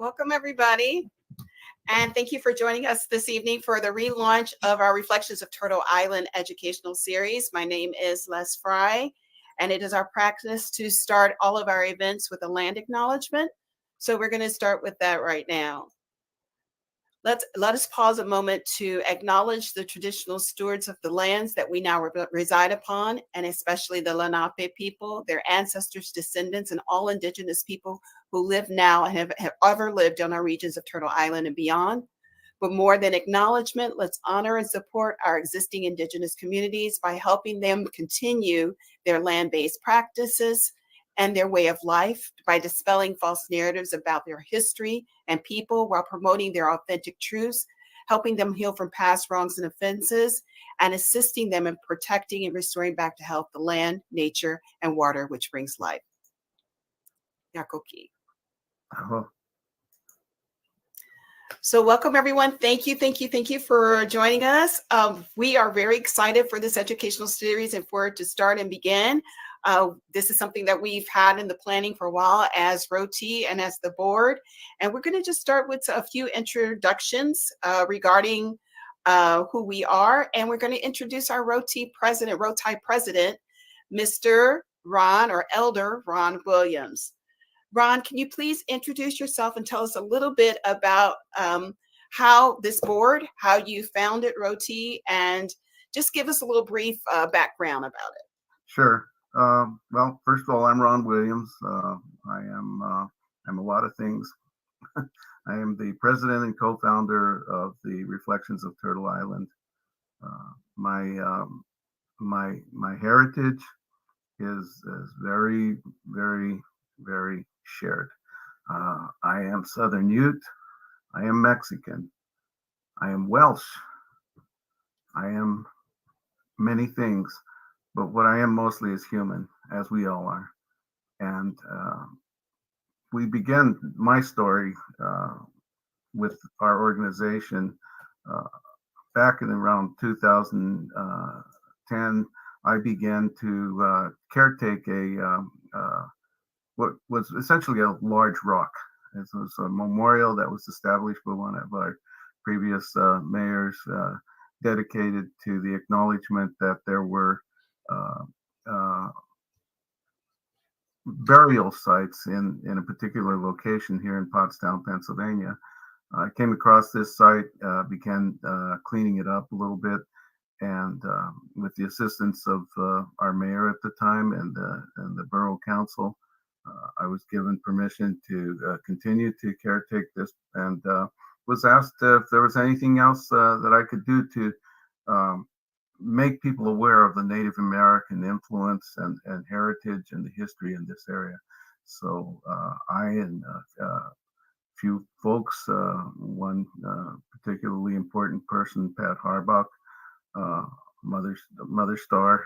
Welcome, everybody. And thank you for joining us this evening for the relaunch of our Reflections of Turtle Island educational series. My name is Les Fry, and it is our practice to start all of our events with a land acknowledgement. So we're going to start with that right now. Let us pause a moment to acknowledge the traditional stewards of the lands that we now reside upon, and especially the Lenape people, their ancestors, descendants, and all indigenous people who live now and have ever lived on our regions of Turtle Island and beyond. But more than acknowledgement, let's honor and support our existing indigenous communities by helping them continue their land-based practices and their way of life by dispelling false narratives about their history and people while promoting their authentic truths, helping them heal from past wrongs and offenses, and assisting them in protecting and restoring back to health the land, nature, and water which brings life. Yakoki. Uh-huh. So welcome, everyone. Thank you for joining us. We are very excited for this educational series and for it to start and begin. This is something that we've had in the planning for a while as ROTI and as the board. And we're going to just start with a few introductions regarding who we are. And we're going to introduce our ROTI president, Mr. Ron or Elder Ron Williams. Ron, can you please introduce yourself and tell us a little bit about how this board, how you founded ROTI, and just give us a little brief background about it. Sure. Well, first of all, I'm Ron Williams. I'm a lot of things. I am the president and co-founder of the Reflections of Turtle Island. My heritage is very, very, very shared. I am Southern Ute. I am Mexican. I am Welsh. I am many things, but what I am mostly is human, as we all are. And we began my story with our organization back in around 2010. I began to caretake what was essentially a large rock. It was a memorial that was established by one of our previous mayors, dedicated to the acknowledgement that there were burial sites in a particular location here in Pottstown, Pennsylvania. I came across this site, began cleaning it up a little bit, and with the assistance of our mayor at the time and the borough council, I was given permission to continue to caretake this, and was asked if there was anything else that I could do to make people aware of the Native American influence and heritage and the history in this area. So I and a few folks, one particularly important person, Pat Harbach, Mother Star,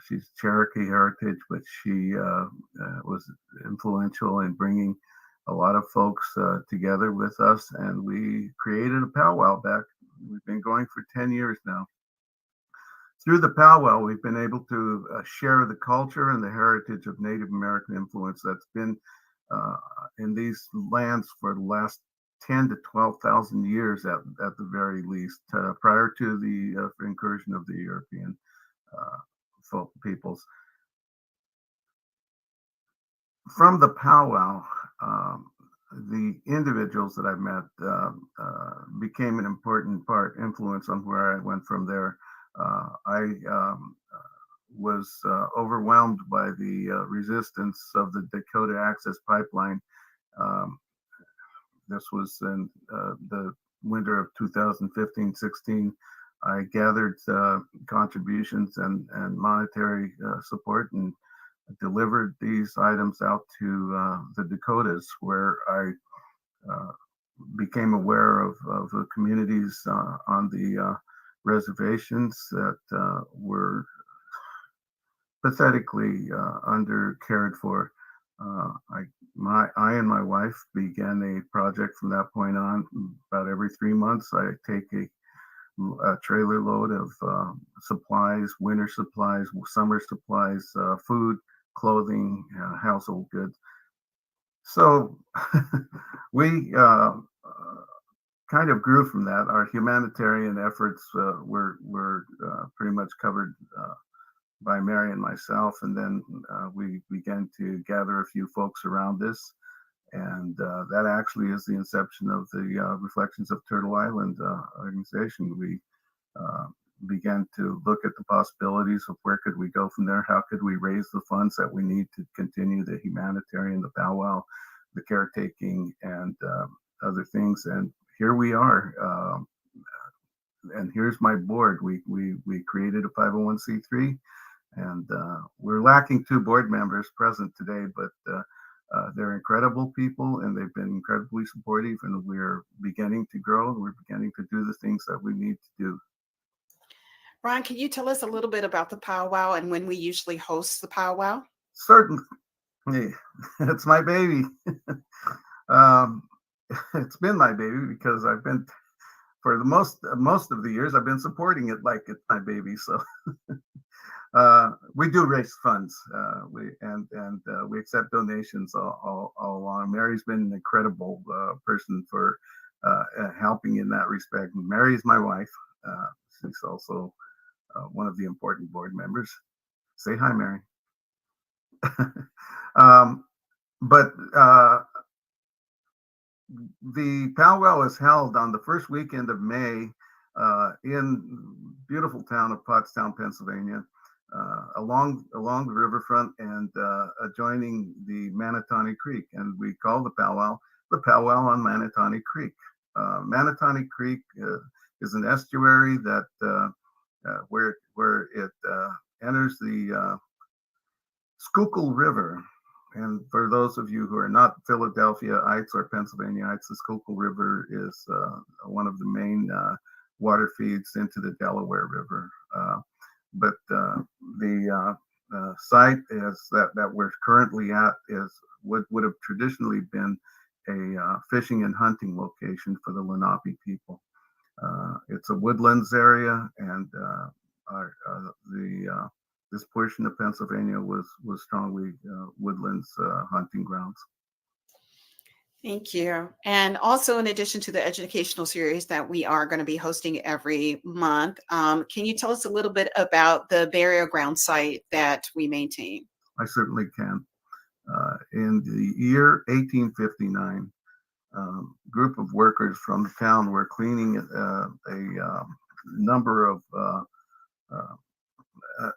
she's Cherokee heritage, but she was influential in bringing a lot of folks together with us, and we created a powwow back. We've been going for 10 years now. Through the powwow, we've been able to share the culture and the heritage of Native American influence that's been in these lands for the last 10 to 12,000 years at the very least, prior to the incursion of the European folk peoples. From the powwow, the individuals that I met became an important influence on where I went from there. I was overwhelmed by the resistance of the Dakota Access Pipeline. This was in the winter of 2015-16. I gathered contributions and monetary support and delivered these items out to the Dakotas, where I became aware of the communities on the reservations that were pathetically under cared for. I and my wife began a project from that point on. About every 3 months, I take a trailer load of supplies, winter supplies, summer supplies, food, clothing, household goods, So we kind of grew from that. Our humanitarian efforts were pretty much covered by Mary and myself, and then we began to gather a few folks around this, and that actually is the inception of the Reflections of Turtle Island organization. We uh, began to look at the possibilities of where could we go from there, how could we raise the funds that we need to continue the humanitarian, the powwow, the caretaking, and other things. And here we are. And here's my board. We created a 501c3, and we're lacking 2 board members present today, but they're incredible people, and they've been incredibly supportive, and we're beginning to grow, and we're beginning to do the things that we need to do. Ron, can you tell us a little bit about the powwow and when we usually host the powwow? Certainly. It's my baby. um, it's been my baby because I've been, for the most of the years, I've been supporting it like it's my baby. So we do raise funds. We accept donations all along. Mary's been an incredible person for helping in that respect. Mary's my wife. She's also one of the important board members. Say hi, Mary. But the powwow is held on the first weekend of May in beautiful town of Pottstown, Pennsylvania, along the riverfront and adjoining the Manatawny Creek. And we call the powwow on Manatawny Creek. Manatawny Creek is an estuary that where it enters the Schuylkill River. And for those of you who are not Philadelphia-ites or Pennsylvania-ites, the Schuylkill River is one of the main water feeds into the Delaware River. But the site is that we're currently at is would have traditionally been a fishing and hunting location for the Lenape people. It's a woodlands area, and this portion of Pennsylvania was strongly woodlands hunting grounds. Thank you. And also, in addition to the educational series that we are going to be hosting every month, can you tell us a little bit about the burial ground site that we maintain? I certainly can. In the year 1859, group of workers from the town were cleaning a number of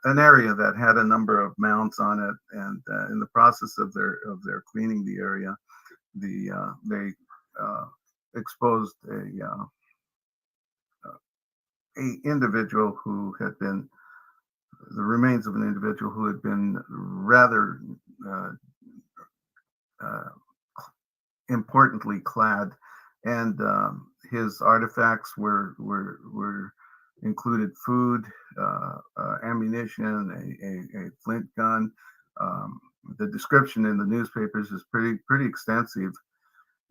an area that had a number of mounds on it, and in the process of their cleaning the area, they exposed a individual who had been the remains of an individual who had been rather importantly clad, and his artifacts were included food, ammunition, a flint gun. The description in the newspapers is pretty extensive.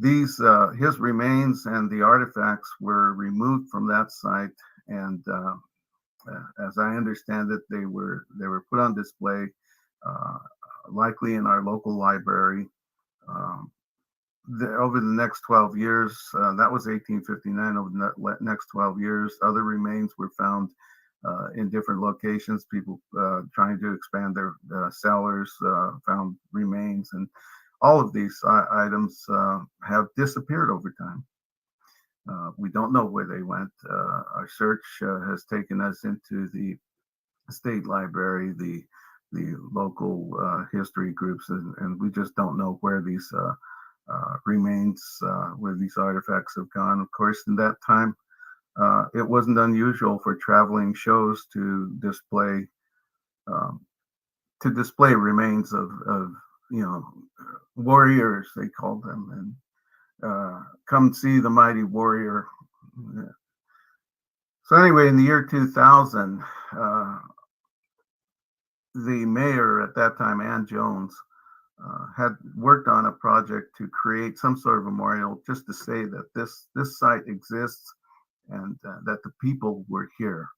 These his remains and the artifacts were removed from that site, and as I understand it, they were put on display, likely in our local library. Over the next 12 years, that was 1859. Over the next 12 years, other remains were found in different locations. People trying to expand their cellars found remains, and all of these items have disappeared over time. We don't know where they went. Our search has taken us into the state library, the local history groups, and we just don't know where these remains, where these artifacts have gone. Of course, in that time, it wasn't unusual for traveling shows to display remains of warriors, they called them, and come see the mighty warrior. So anyway, in the year 2000, the mayor at that time, Ann Jones, had worked on a project to create some sort of memorial, just to say that this site exists and that the people were here.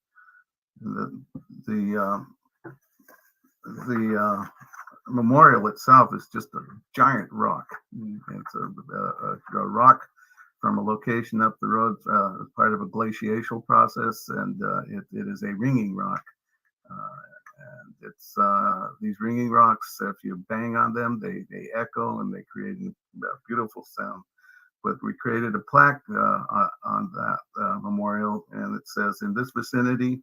The memorial itself is just a giant rock. It's a rock from a location up the road, part of a glacial process, and it is a ringing rock. And it's these ringing rocks, if you bang on them, they echo and they create a beautiful sound. But we created a plaque on that memorial, and it says, in this vicinity,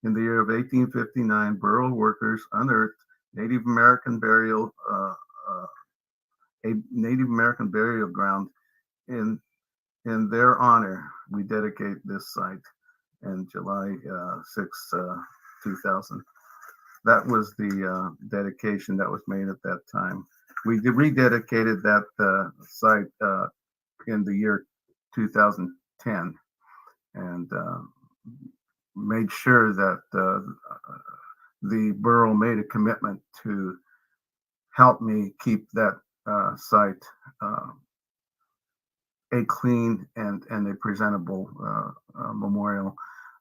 in the year of 1859, burial workers unearthed Native American a Native American burial ground. In their honor, we dedicate this site in July 6, 2000. That was the dedication that was made at that time. We rededicated that site in the year 2010, and made sure that the borough made a commitment to help me keep that site a clean and a presentable memorial.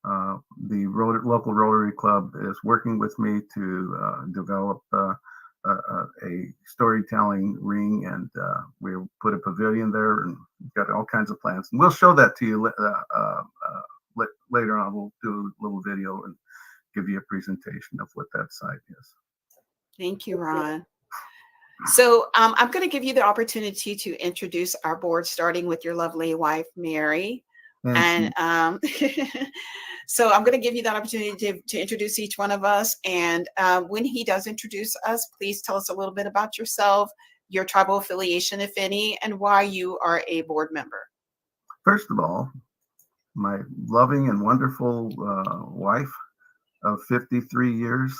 The local Rotary Club is working with me to develop a storytelling ring, and we'll put a pavilion there, and we've got all kinds of plans. And we'll show that to you later on. We'll do a little video and give you a presentation of what that site is. Thank you, Ron. So I'm going to give you the opportunity to introduce our board, starting with your lovely wife, Mary. And so I'm going to give you that opportunity to introduce each one of us. And when he does introduce us, please tell us a little bit about yourself, your tribal affiliation, if any, and why you are a board member. First of all, my loving and wonderful wife of 53 years,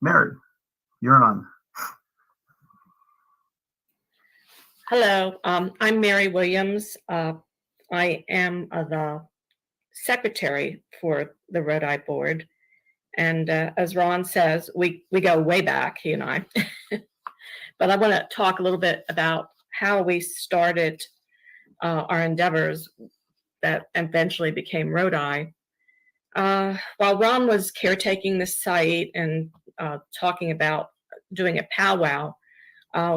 Mary, you're on. Hello, I'm Mary Williams. I am the secretary for the ROTI board. And as Ron says, we go way back, he and I. But I want to talk a little bit about how we started our endeavors that eventually became ROTI. While Ron was caretaking the site and talking about doing a powwow,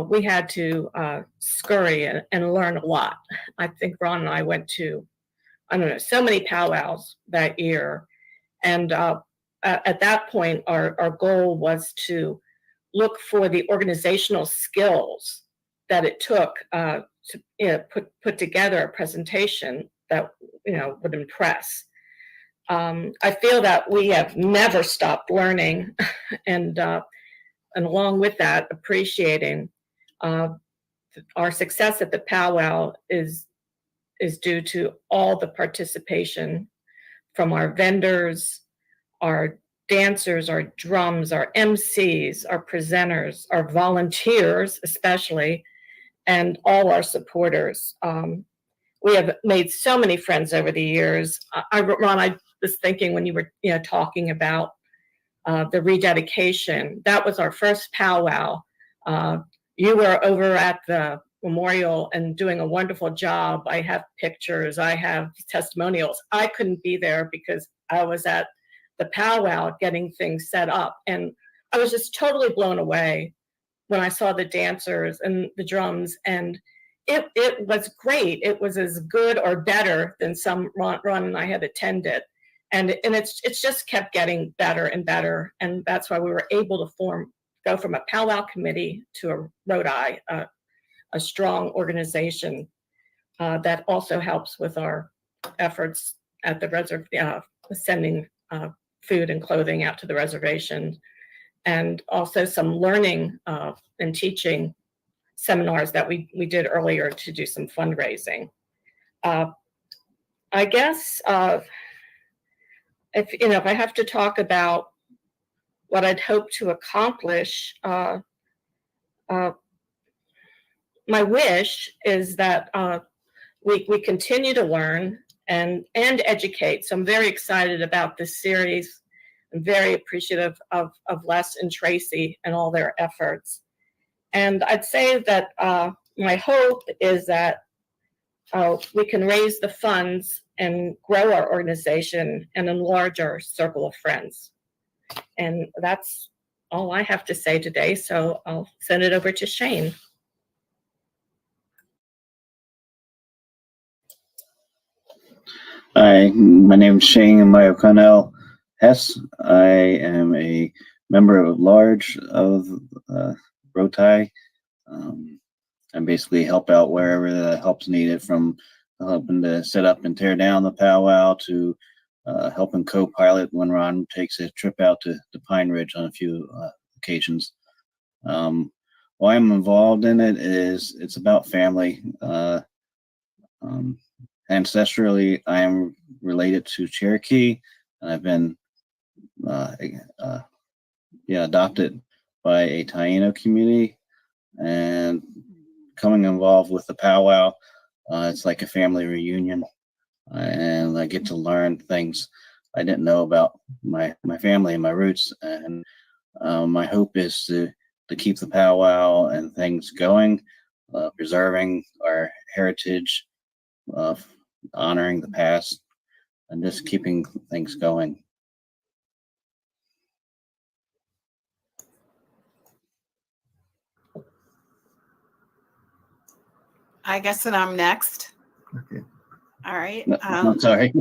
we had to scurry and learn a lot. I think Ron and I went to, I don't know, so many powwows that year. And at that point, our goal was to look for the organizational skills that it took to put together a presentation that would impress. I feel that we have never stopped learning, and along with that, appreciating our success at the powwow is due to all the participation from our vendors, our dancers, our drums, our MCs, our presenters, our volunteers especially, and all our supporters. We have made so many friends over the years. Ron, I was thinking when you were talking about the rededication, that was our first powwow. You were over at the memorial and doing a wonderful job. I have pictures, I have testimonials. I couldn't be there because I was at the powwow getting things set up. And I was just totally blown away when I saw the dancers and the drums, and it was great. It was as good or better than some Ron and I had attended. And it's just kept getting better and better. And that's why we were able to go from a powwow committee to a ROTI, a strong organization that also helps with our efforts at the sending food and clothing out to the reservation, and also some learning and teaching seminars that we did earlier to do some fundraising. I guess if I have to talk about what I'd hope to accomplish, my wish is that we continue to learn and educate. So I'm very excited about this series. I'm very appreciative of Les and Tracy and all their efforts. And I'd say that my hope is that we can raise the funds and grow our organization and enlarge our circle of friends. And that's all I have to say today, so I'll send it over to Shane. Hi, my name is Shane Mayokanel Hess. I am a member at large of ROTI. I basically help out wherever the help's needed, from helping to set up and tear down the powwow to helping co-pilot when Ron takes a trip out to Pine Ridge on a few occasions. Why I'm involved in it is it's about family. Ancestrally, I am related to Cherokee, and I've been adopted by a Taino community, and coming involved with the powwow, it's like a family reunion, and I get to learn things I didn't know about my family and my roots. And my hope is to keep the powwow and things going, preserving our heritage, honoring the past, and just keeping things going. I guess that I'm next. Okay. All right. No, I'm sorry.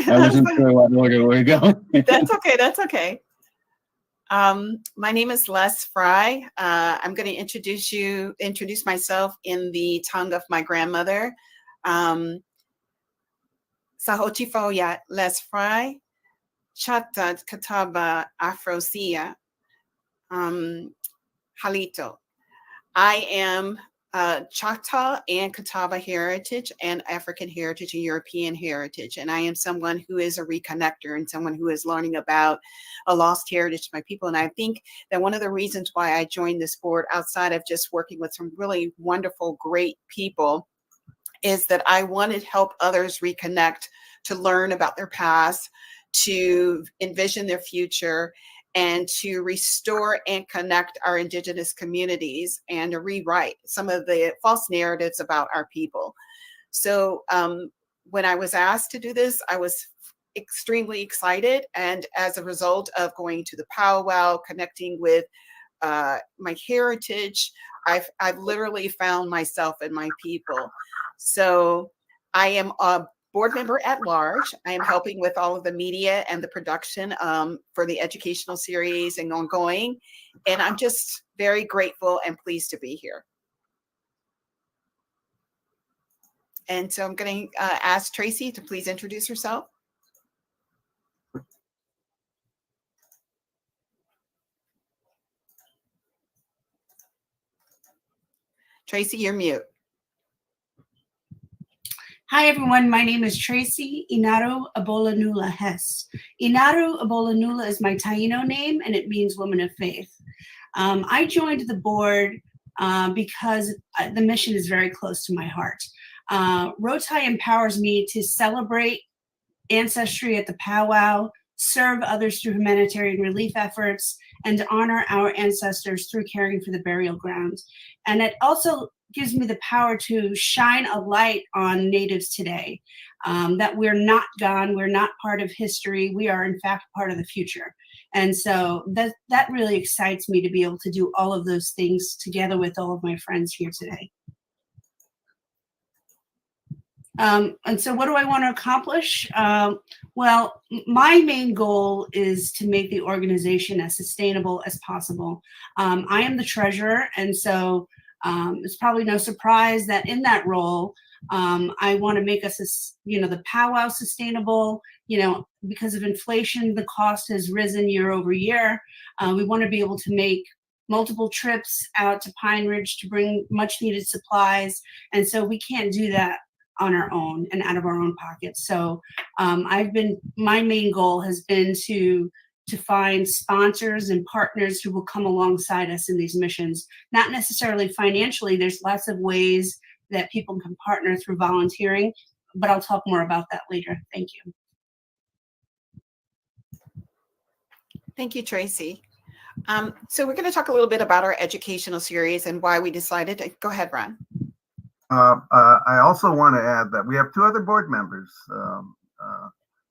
I wasn't sure what order we're going. That's okay. That's okay. My name is Les Fry. I'm going to introduce myself in the tongue of my grandmother. Sahochifoya Les Fry, Chatat Kataba Afrosia, Halito. I am Choctaw and Catawba heritage, and African heritage and European heritage. And I am someone who is a reconnector and someone who is learning about a lost heritage to my people. And I think that one of the reasons why I joined this board, outside of just working with some really wonderful, great people, is that I wanted to help others reconnect, to learn about their past, to envision their future, and to restore and connect our Indigenous communities, and to rewrite some of the false narratives about our people. So when I was asked to do this, I was extremely excited. And as a result of going to the powwow, connecting with my heritage, I've literally found myself and my people. So I am a board member at large. I am helping with all of the media and the production for the educational series and ongoing. And I'm just very grateful and pleased to be here. And so I'm going to ask Tracy to please introduce herself. Tracy, you're mute. Hi, everyone. My name is Tracy Inaru Abolanula Hess. Inaru Abolanula is my Taino name, and it means woman of faith. I joined the board because the mission is very close to my heart. ROTI empowers me to celebrate ancestry at the powwow, serve others through humanitarian relief efforts, and to honor our ancestors through caring for the burial grounds. And it also gives me the power to shine a light on Natives today, that we're not gone, we're not part of history, we are in fact part of the future. And so that really excites me to be able to do all of those things together with all of my friends here today. And so what do I want to accomplish? Well, my main goal is to make the organization as sustainable as possible. I am the treasurer, and so it's probably no surprise that in that role, I want to make us, the powwow sustainable. Because of inflation, the cost has risen year over year. We want to be able to make multiple trips out to Pine Ridge to bring much needed supplies, and so we can't do that on our own and out of our own pockets. So my main goal has been to find sponsors and partners who will come alongside us in these missions. Not necessarily financially, there's lots of ways that people can partner through volunteering, but I'll talk more about that later. Thank you. Thank you, Tracy. So we're going to talk a little bit about our educational series and why we decided to go ahead, Ron. I also want to add that we have two other board members.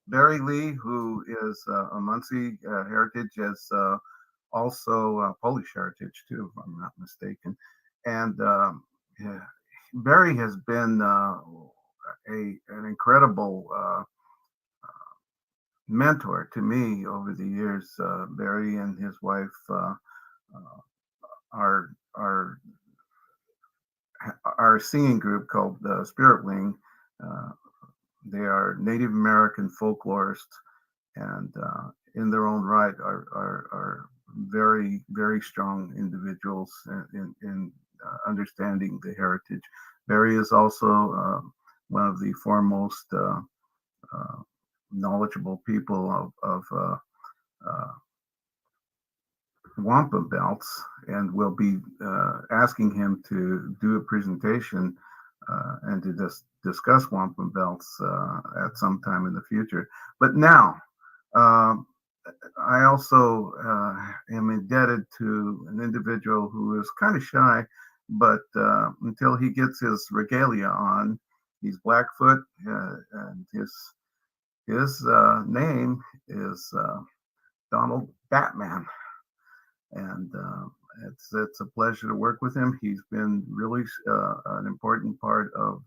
Barry Lee, who is a Muncie heritage, as also Polish heritage too, if I'm not mistaken. And yeah, Barry has been an incredible mentor to me over the years. Barry and his wife are our singing group called Spirit Wing. They are Native American folklorists, and in their own right are very, very strong individuals in understanding the heritage. Barry is also one of the foremost knowledgeable people of wampum belts, and we'll be asking him to do a presentation and to discuss wampum belts at some time in the future. But now, I also am indebted to an individual who is kind of shy, but until he gets his regalia on, he's Blackfoot, and his name is Donald Batman. And it's a pleasure to work with him. He's been really an important part of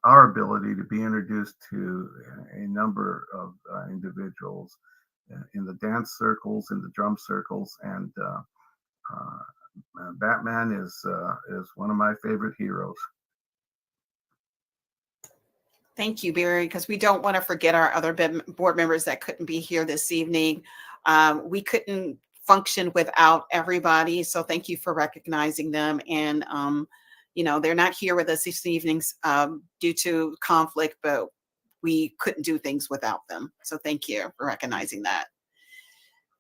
our ability to be introduced to a number of individuals in the dance circles, in the drum circles, and Batman is one of my favorite heroes. Thank you, Barry, because we don't want to forget our other board members that couldn't be here this evening. We couldn't function without everybody, so thank you for recognizing them. And they're not here with us this evening due to conflict, but we couldn't do things without them. So thank you for recognizing that.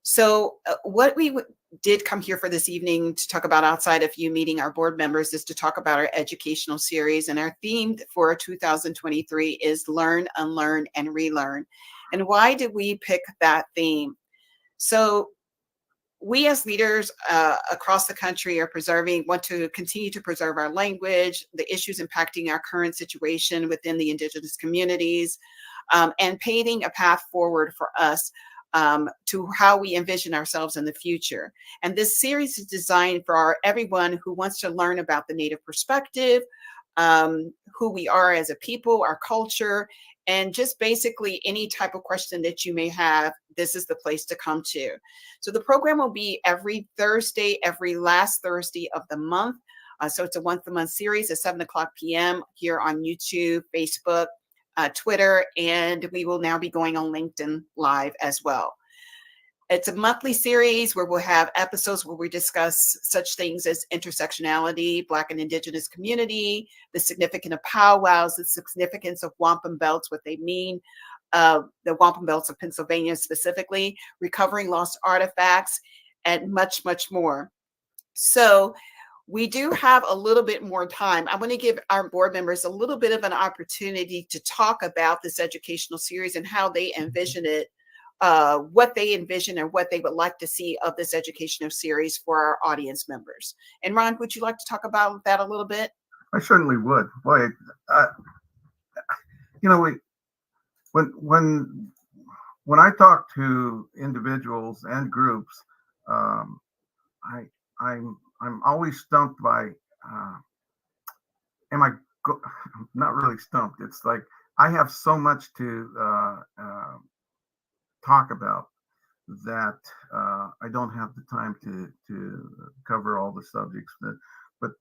So what we did come here for this evening to talk about, outside of you meeting our board members, is to talk about our educational series. And our theme for 2023 is Learn, Unlearn, and Relearn. And why did we pick that theme? So we as leaders across the country want to continue to preserve our language, the issues impacting our current situation within the Indigenous communities, and paving a path forward for us to how we envision ourselves in the future. And this series is designed for everyone who wants to learn about the Native perspective, who we are as a people, our culture, and just basically any type of question that you may have. This is the place to come to. So the program will be every Thursday, every last Thursday of the month. So it's a once-a-month series at 7:00 p.m. here on YouTube, Facebook, Twitter, and we will now be going on LinkedIn Live as well. It's a monthly series where we'll have episodes where we discuss such things as intersectionality, Black and Indigenous community, the significance of powwows, the significance of wampum belts, what they mean, the wampum belts of Pennsylvania specifically, recovering lost artifacts, and much, much more. So we do have a little bit more time. I want to give our board members a little bit of an opportunity to talk about this educational series and how they envision it, what they envision and what they would like to see of this educational series for our audience members. And Ron, would you like to talk about that a little bit? I certainly would. Boy, when I talk to individuals and groups, I'm always stumped by, not really stumped. It's like I have so much to talk about that I don't have the time to cover all the subjects. But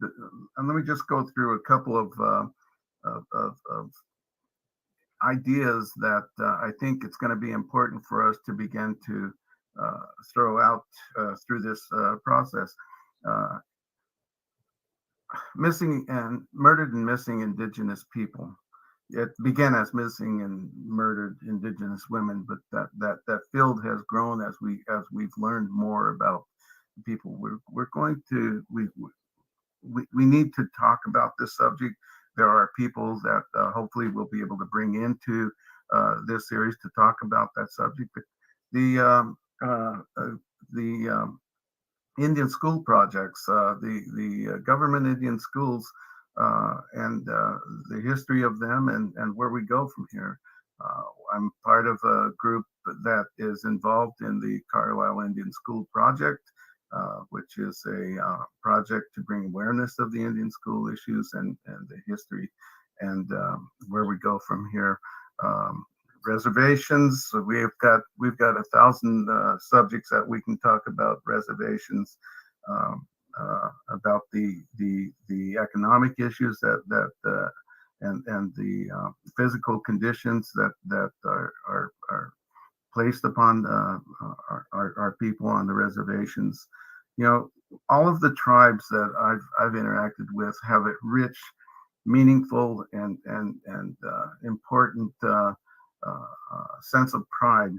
and let me just go through a couple of ideas that I think it's going to be important for us to begin to throw out through this process. Missing and murdered and missing Indigenous people. It began as missing and murdered Indigenous women, but that field has grown as we've learned more about people. We need to talk about this subject. There are people that hopefully we'll be able to bring into this series to talk about that subject. But the Indian school projects, the government Indian schools, and the history of them and where we go from here. I'm part of a group that is involved in the Carlisle Indian School Project, which is a project to bring awareness of the Indian school issues and the history and where we go from here. Reservations. So we've got 1,000 subjects that we can talk about reservations, about the economic issues and the physical conditions that are placed upon our people on the reservations. You know, all of the tribes that I've interacted with have a rich, meaningful, and important sense of pride,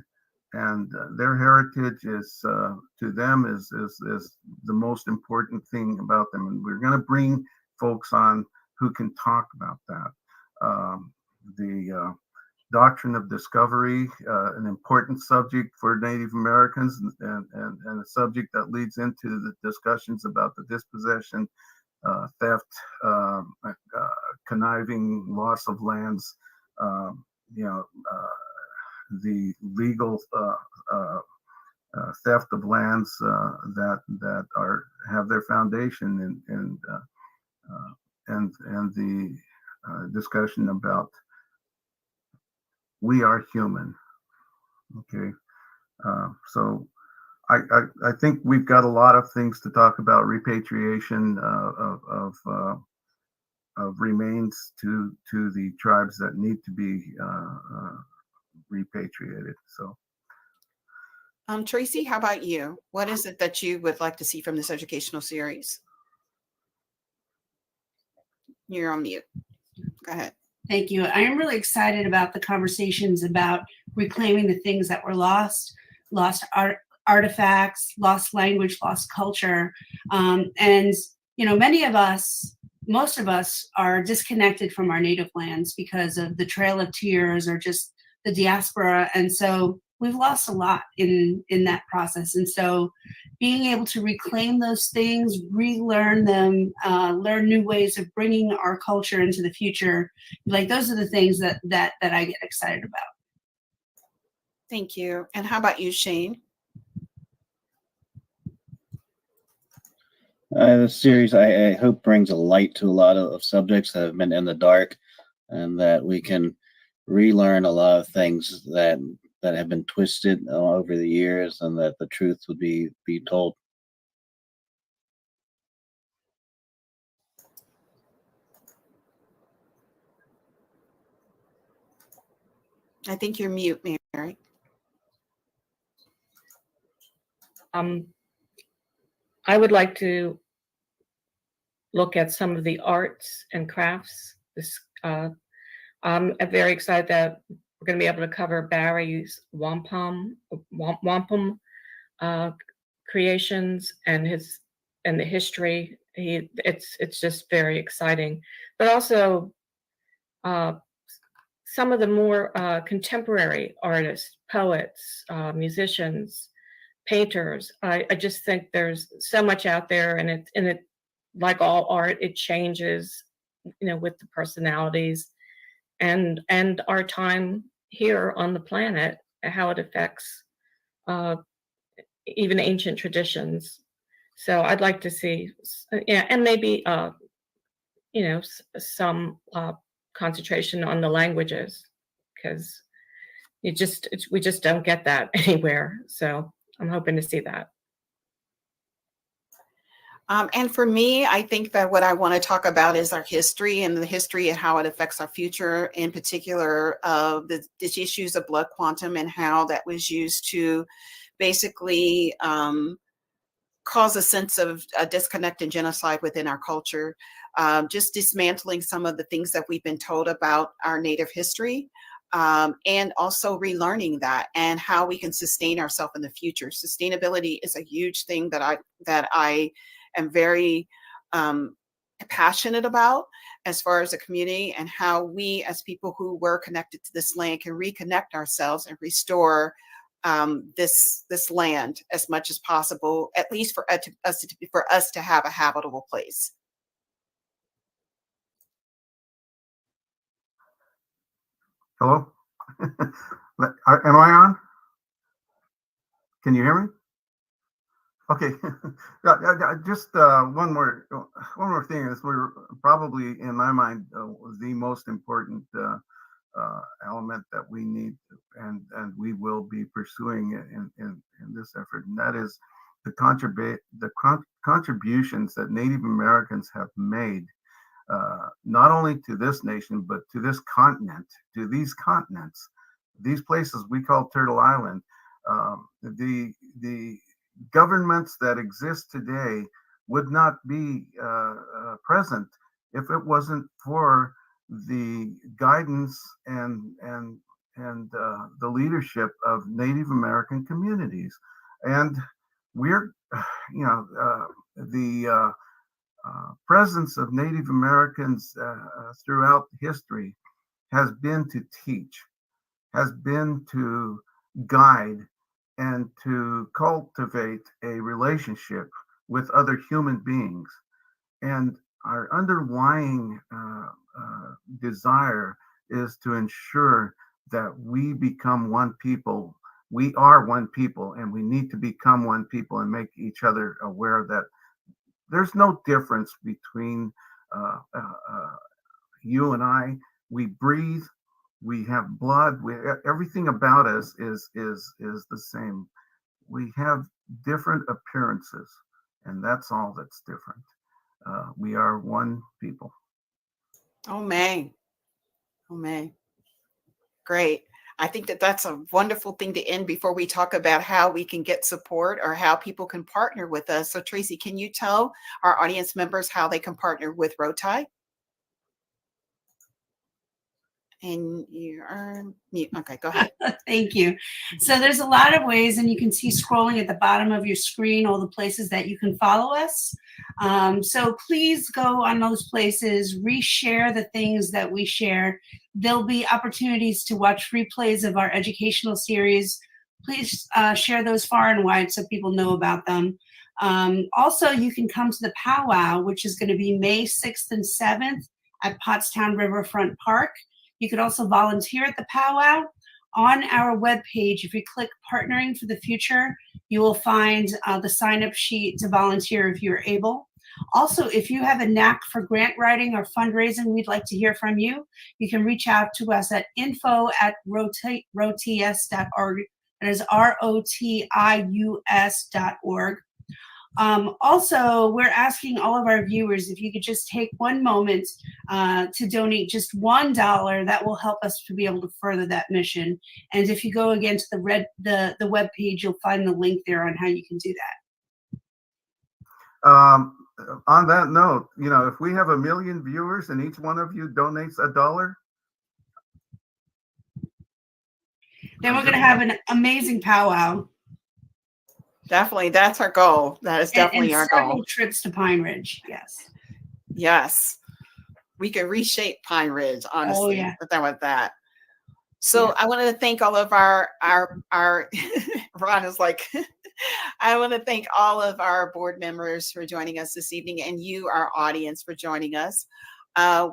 and their heritage is to them is the most important thing about them. And we're going to bring folks on who can talk about that. The doctrine of discovery, an important subject for Native Americans, and a subject that leads into the discussions about the dispossession, theft, conniving, loss of lands, the legal theft of lands that have their foundation and the discussion about we are human. Okay, so I think we've got a lot of things to talk about. Repatriation of remains to the tribes that need to be repatriated. So, Tracy, how about you? What is it that you would like to see from this educational series? You're on mute. Go ahead. Thank you. I am really excited about the conversations about reclaiming the things that were lost artifacts, lost language, lost culture. And, you know, most of us are disconnected from our native lands because of the Trail of Tears or just the diaspora. And so we've lost a lot in that process. And so being able to reclaim those things, relearn them, learn new ways of bringing our culture into the future, like those are the things that I get excited about. Thank you. And how about you, Shane? The series, I hope, brings a light to a lot of subjects that have been in the dark, and that we can relearn a lot of things that have been twisted over the years, and that the truth would be told. I think you're mute, Mary. I would like to look at some of the arts and crafts. I'm very excited that we're going to be able to cover Barry's wampum creations and the history. It's just very exciting, but also some of the more contemporary artists, poets, musicians, painters. I just think there's so much out there, and it like all art, it changes, with the personalities and our time here on the planet, how it affects even ancient traditions. So I'd like to see, and maybe some concentration on the languages, because we just don't get that anywhere. So I'm hoping to see that. And for me, I think that what I want to talk about is our history and the history and how it affects our future, in particular the issues of blood quantum and how that was used to basically cause a sense of a disconnect and genocide within our culture. Just dismantling some of the things that we've been told about our Native history, and also relearning that and how we can sustain ourselves in the future. Sustainability is a huge thing that I am very passionate about as far as a community, and how we as people who were connected to this land can reconnect ourselves and restore this land as much as possible, at least for us to have a habitable place. hello? Am I on? Can you hear me? Okay. Just one more thing. Is we're probably, in my mind, the most important element that we need and we will be pursuing in this effort, and that is the contributions that Native Americans have made, not only to this nation but to this continent, to these continents, these places we call Turtle Island. The governments that exist today would not be present if it wasn't for the guidance and the leadership of Native American communities. And we're, the presence of Native Americans throughout history has been to teach, has been to guide, and to cultivate a relationship with other human beings. And our underlying desire is to ensure that we become one people. We are one people, and we need to become one people and make each other aware that there's no difference between you and I. We breathe, we have blood, everything about us is the same. We have different appearances, and that's all that's different. We are one people. Oh, man. Oh, man. Great. I think that that's a wonderful thing to end before we talk about how we can get support or how people can partner with us. So, Tracy, can you tell our audience members how they can partner with ROTI? And you are mute. Okay, go ahead. Thank you. So there's a lot of ways, and you can see scrolling at the bottom of your screen all the places that you can follow us. So please go on those places, reshare the things that we share. There'll be opportunities to watch replays of our educational series. Please share those far and wide so people know about them. Also, you can come to the powwow, which is going to be May 6th and 7th at Pottstown Riverfront Park. You could also volunteer at the powwow. On our webpage, if you click Partnering for the Future, you will find the sign-up sheet to volunteer if you're able. Also, if you have a knack for grant writing or fundraising, we'd like to hear from you. You can reach out to us at info@rotius.org. That is ROTIUS.org. Also, we're asking all of our viewers if you could just take one moment to donate just $1. That will help us to be able to further that mission. And if you go again to the web page, you'll find the link there on how you can do that. On that note, if we have 1 million viewers and each one of you donates $1, then we're going to have an amazing powwow. Definitely, that's our goal. That is definitely our goal. Several trips to Pine Ridge, yes. Yes, we can reshape Pine Ridge, honestly. Oh, yeah. With that. So yeah. I wanted to thank all of our Ron is like, I want to thank all of our board members for joining us this evening, and you, our audience, for joining us.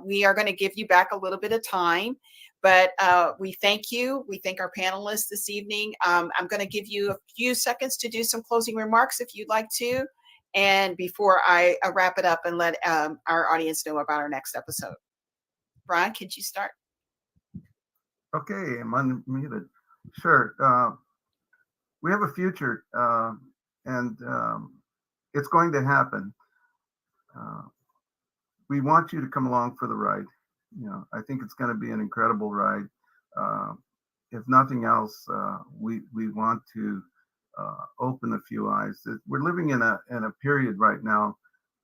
We are going to give you back a little bit of time. But we thank you. We thank our panelists this evening. I'm going to give you a few seconds to do some closing remarks if you'd like to. And before I wrap it up and let our audience know about our next episode. Brian, could you start? Okay, I'm unmuted. Sure. We have a future, and it's going to happen. We want you to come along for the ride. I think it's going to be an incredible ride. If nothing else, we want to open a few eyes. We're living in a period right now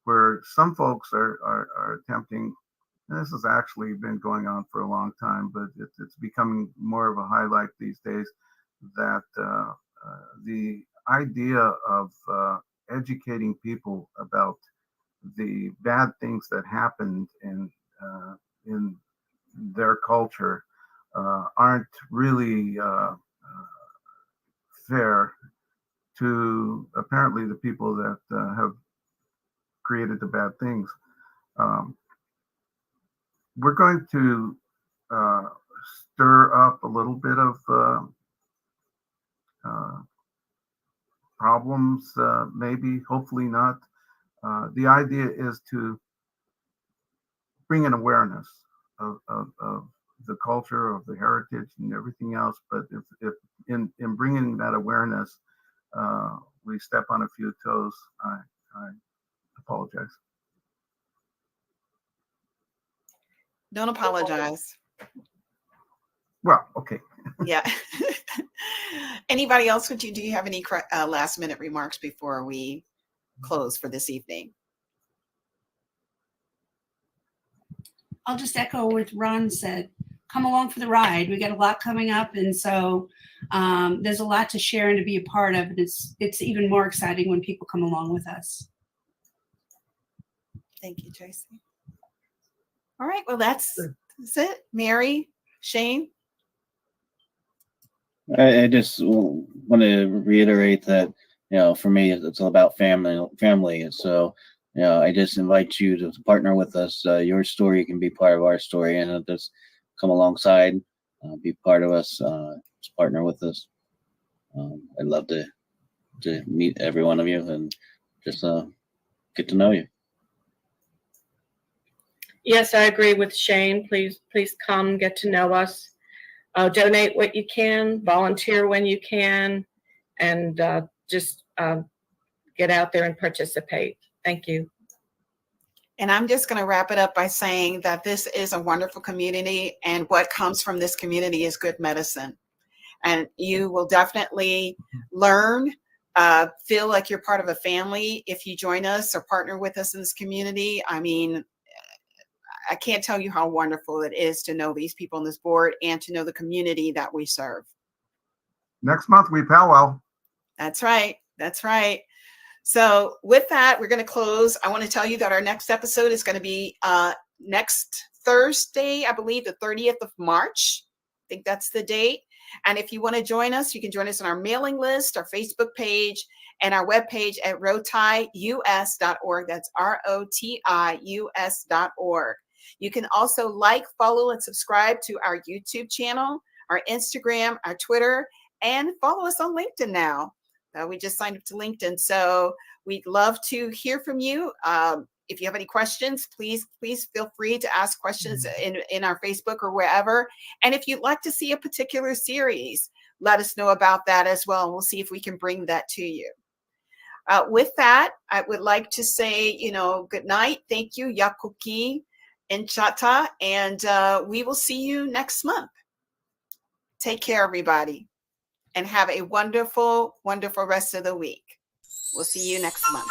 where some folks are attempting, and this has actually been going on for a long time, but it's becoming more of a highlight these days, that the idea of educating people about the bad things that happened in their culture aren't really fair to apparently the people that have created the bad things. We're going to stir up a little bit of problems, maybe, hopefully not. The idea is to bring an awareness of the culture, of the heritage, and everything else. But if in bringing that awareness, we step on a few toes, I apologize. Don't apologize. Well, okay. Yeah. Anybody else? Do you have any last minute remarks before we close for this evening? I'll just echo what Ron said. Come along for the ride. We got a lot coming up, and so there's a lot to share and to be a part of. And it's even more exciting when people come along with us. Thank you, Tracy. All right. Well, that's it. Mary, Shane. I just want to reiterate that, for me, it's all about family. So, I just invite you to partner with us. Your story can be part of our story, and just come alongside, be part of us, just partner with us. I'd love to meet every one of you and just get to know you. Yes, I agree with Shane. Please come get to know us. Donate what you can, volunteer when you can, and just get out there and participate. Thank you. And I'm just going to wrap it up by saying that this is a wonderful community, and what comes from this community is good medicine. And you will definitely learn, feel like you're part of a family if you join us or partner with us in this community. I mean, I can't tell you how wonderful it is to know these people on this board and to know the community that we serve. Next month, we powwow. That's right. That's right. So with that, we're going to close. I want to tell you that our next episode is going to be next Thursday, I believe the 30th of March. I think that's the date. And if you want to join us, you can join us on our mailing list, our Facebook page, and our webpage at rotius.org. That's ROTIUS.org. You can also like, follow, and subscribe to our YouTube channel, our Instagram, our Twitter, and follow us on LinkedIn now. We just signed up to LinkedIn. So we'd love to hear from you. If you have any questions, please feel free to ask questions in our Facebook or wherever. And if you'd like to see a particular series, let us know about that as well. And we'll see if we can bring that to you. With that, I would like to say, good night. Thank you, Yakuki and Chata. And we will see you next month. Take care, everybody. And have a wonderful, wonderful rest of the week. We'll see you next month.